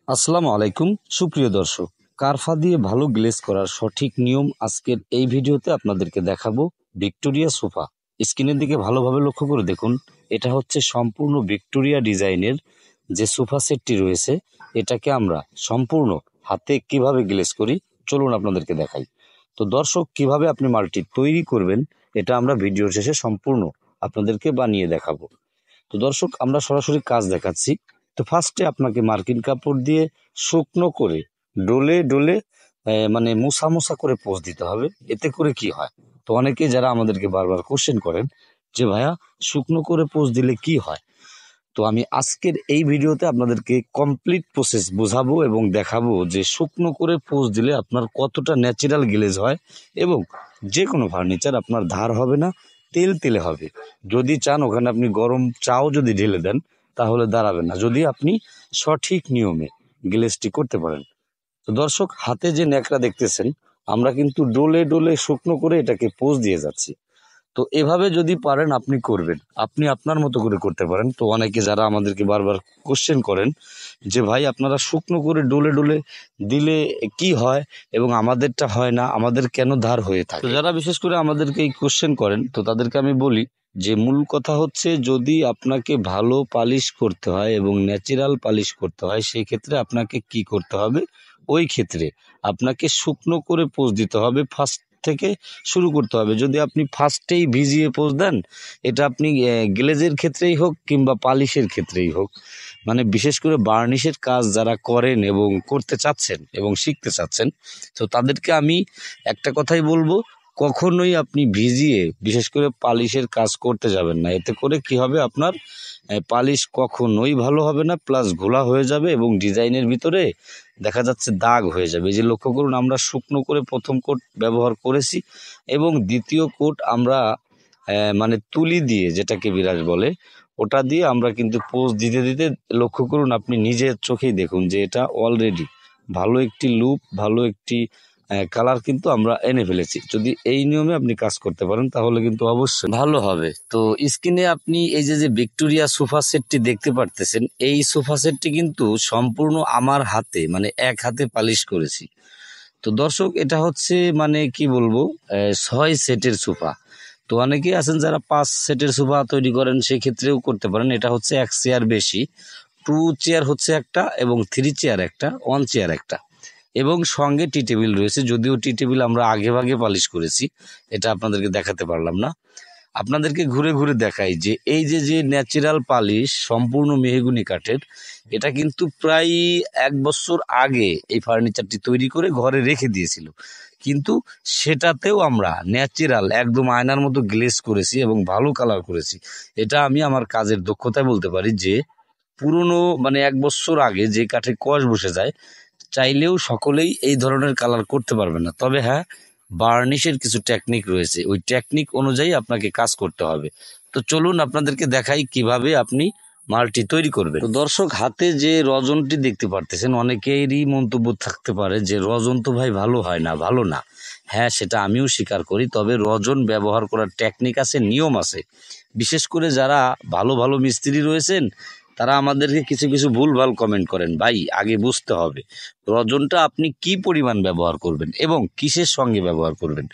আসসালামু আলাইকুম সুপ্রিয় দর্শক, কারফা দিয়ে ভালো গ্লেজ করার সঠিক নিয়ম আজকের এই ভিডিওতে আপনাদেরকে দেখাবো। ভিক্টোরিয়া সোফা, স্ক্রিনের দিকে ভালোভাবে লক্ষ্য করে দেখুন। এটা হচ্ছে সম্পূর্ণ ভিক্টোরিয়া ডিজাইনের যে সোফা সেটটি রয়েছে, এটাকে আমরা সম্পূর্ণ হাতে কিভাবে গ্লেজ করি চলুন আপনাদেরকে দেখাই। তো দর্শক, কিভাবে আপনি মালটি তৈরি করবেন এটা আমরা ভিডিওর শেষে সম্পূর্ণ আপনাদেরকে বানিয়ে দেখাবো। তো দর্শক, আমরা সরাসরি কাজ দেখাচ্ছি। তো ফার্স্টে আপনাকে মার্কিন কাপড় দিয়ে শুকনো করে ডলে ডলে মানে মোছা মোছা করে পোজ দিতে হবে। এতে করে কি হয়, তো অনেকে যারা আমাদেরকে বারবার কোশ্চেন করেন যে ভাইয়া শুকনো করে পোজ দিলে কি হয়, তো আমি আজকের এই ভিডিওতে আপনাদেরকে কমপ্লিট প্রসেস বোঝাবো এবং দেখাবো যে শুকনো করে পোজ দিলে আপনার কতটা ন্যাচারাল গ্লেজ হয় এবং যে কোনো ফার্নিচার আপনার ধার হবে না, তেল তেলে হবে। যদি চান ওখানে আপনি গরম চাও যদি ঢেলে দেন তাহলে দাঁড়াবে না, যদি আপনি সঠিক নিয়মে গ্লেজটি করতে পারেন। তো দর্শক, হাতে যে ন্যাকড়া দেখতেছেন, আমরা কিন্তু ডোলে ডোলে শুকনো করে এটাকে পোজ দিয়ে যাচ্ছি। তো এভাবে যদি পারেন আপনি করবেন, আপনি আপনার মতো করে করতে পারেন। তো অনেকে যারা আমাদেরকে বারবার কোশ্চেন করেন যে ভাই আপনারা শুকনো করে ডোলে ডোলে দিলে কি হয় এবং আমাদেরটা হয় না, আমাদের কেন ধার হয়ে থাকে। তো যারা বিশেষ করে আমাদেরকে এই কোশ্চেন করেন, তো তাদেরকে আমি বলি যে মূল কথা হচ্ছে, যদি আপনাকে ভালো পালিশ করতে হয় এবং ন্যাচারাল পালিশ করতে হয়, সেই ক্ষেত্রে আপনাকে কি করতে হবে, ওই ক্ষেত্রে আপনাকে শুকনো করে পোজ দিতে হবে। ফার্স্ট থেকে শুরু করতে হবে। যদি আপনি ফার্স্টেই ভিজিয়ে পোজ দেন, এটা আপনি গ্লেজের ক্ষেত্রেই হোক কিংবা পালিশের ক্ষেত্রেই হোক, মানে বিশেষ করে বার্নিশের কাজ যারা করেন এবং করতে চাচ্ছেন এবং শিখতে চাচ্ছেন, তো তাদেরকে আমি একটা কথাই বলবো, কখনোই আপনি ভিজিয়ে বিশেষ করে পালিশের কাজ করতে যাবেন না। এতে করে কি হবে, আপনার পালিশ কখনোই ভালো হবে না, প্লাস ঘোলা হয়ে যাবে এবং ডিজাইনের ভিতরে দেখা যাচ্ছে দাগ হয়ে যাবে। এই যে লক্ষ্য করুন, আমরা শুকনো করে প্রথম কোট ব্যবহার করেছি এবং দ্বিতীয় কোট আমরা মানে তুলি দিয়ে, যেটাকে বিরাজ বলে, ওটা দিয়ে আমরা কিন্তু পোজ দিতে দিতে লক্ষ্য করুন, আপনি নিজের চোখেই দেখুন যে এটা অলরেডি ভালো একটি লুক, ভালো একটি কালার কিন্তু আমরা এনে ফেলেছি। যদি এই নিয়মে আপনি কাজ করতে পারেন তাহলে কিন্তু অবশ্যই ভালো হবে। তো স্ক্রিনে আপনি এই যে ভিক্টোরিয়া সোফা সেটটি দেখতে পারতেছেন, এই সোফা সেটটি কিন্তু সম্পূর্ণ আমার হাতে, মানে এক হাতে পালিশ করেছি। তো দর্শক, এটা হচ্ছে মানে কি বলবো, 6 সেটের সোফা। তো অনেকেই আছেন যারা 5 সেটের সোফা তৈরি করেন, সেই ক্ষেত্রেও করতে পারেন। এটা হচ্ছে 1 চেয়ার বেশি, 2 চেয়ার হচ্ছে একটা এবং 3 চেয়ার একটা, 1 চেয়ার একটা, এবং সঙ্গে টি টেবিল রয়েছে। যদিও টি টেবিল আমরা আগে ভাগে পালিশ করেছি, এটা আপনাদেরকে দেখাতে পারলাম না। আপনাদেরকে ঘুরে ঘুরে দেখাই যে এই যে ন্যাচারাল পালিশ সম্পূর্ণ মেহগুনি কাঠের, এটা কিন্তু প্রায় 1 বছর আগে এই ফার্নিচারটি তৈরি করে ঘরে রেখে দিয়েছিল, কিন্তু সেটাতেও আমরা ন্যাচারাল একদম আয়নার মতো গ্লেজ করেছি এবং ভালো কালার করেছি। এটা আমি আমার কাজের দক্ষতায় বলতে পারি যে পুরনো, মানে 1 বছর আগে যে কাঠে কষ বসে যায়, চাইলেও সকলেই এই ধরনের কালার করতে পারবে না। তবে হ্যাঁ, বার্নিশের কিছু টেকনিক রয়েছে, ওই টেকনিক অনুযায়ী আপনাকে কাজ করতে হবে। তো চলুন আপনাদেরকে দেখাই কিভাবে আপনি মালটি তৈরি করবেন। তো দর্শক, হাতে যে রজনটি দেখতে পারতেছেন, অনেকেরই মন্তব্য থাকতে পারে যে রজন তো ভাই ভালো হয় না, ভালো না। হ্যাঁ, সেটা আমিও স্বীকার করি, তবে রজন ব্যবহার করার টেকনিক আছে, নিয়ম আছে। বিশেষ করে যারা ভালো ভালো মিস্ত্রি রয়েছেন, তারা আমাদেরকে কিছু কিছু ভুলভাল কমেন্ট করেন। ভাই, আগে বুঝতে হবে রজনটা আপনি কি পরিমাণ ব্যবহার করবেন এবং কিসের সঙ্গে ব্যবহার করবেন।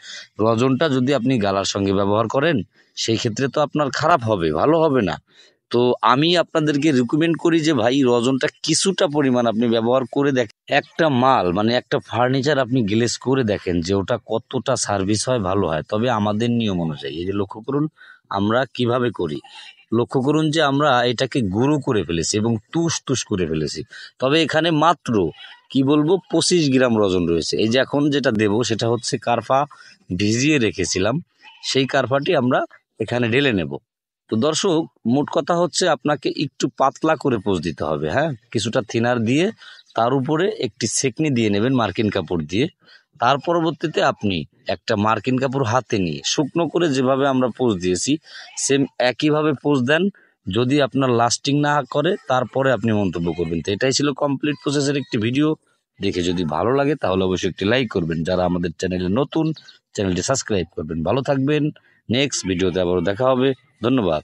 রজনটা যদি আপনি গালার সঙ্গে ব্যবহার করেন, সেই ক্ষেত্রে তো আপনার খারাপ হবে, ভালো হবে না। তো আমি আপনাদেরকে রিকমেন্ড করি যে ভাই, রজনটা কিছুটা পরিমাণ আপনি ব্যবহার করে দেখেন। একটা মাল, মানে একটা ফার্নিচার আপনি গ্লেজ করে দেখেন যে ওটা কতটা সার্ভিস হয়, ভালো হয়। তবে আমাদের নিয়ম অনুযায়ী, এই যে লক্ষ্য করুন আমরা কিভাবে করি, লক্ষ্য করুন যে আমরা এটাকে গুঁড়ো করে ফেলেছি এবং তুষ তুষ করে ফেলেছি। তবে এখানে মাত্র কি বলবো 25 গ্রাম রজন রয়েছে। এই যে এখন যেটা দেব সেটা হচ্ছে কারফা ভিজিয়ে রেখেছিলাম, সেই কারফাটি আমরা এখানে ঢেলে নেব। তো দর্শক, মোট কথা হচ্ছে আপনাকে একটু পাতলা করে পোজ দিতে হবে। হ্যাঁ, কিছুটা থিনার দিয়ে তার উপরে একটি সেকনি দিয়ে নেবেন মার্কিন কাপড় দিয়ে। তার পরবর্তীতে আপনি একটা মার্কিন কাপড় হাতে নিয়ে শুকনো করে যেভাবে আমরা পোজ দিয়েছি, সেম একইভাবে পোজ দেন। যদি আপনার লাস্টিং না করে তারপরে আপনি মন্তব্য করবেন। তো এটাই ছিল কমপ্লিট প্রসেসের একটি ভিডিও। দেখে যদি ভালো লাগে তাহলে অবশ্যই একটি লাইক করবেন। যারা আমাদের চ্যানেলে নতুন, চ্যানেলটি সাবস্ক্রাইব করবেন। ভালো থাকবেন, নেক্সট ভিডিওতে আবারও দেখা হবে। ধন্যবাদ।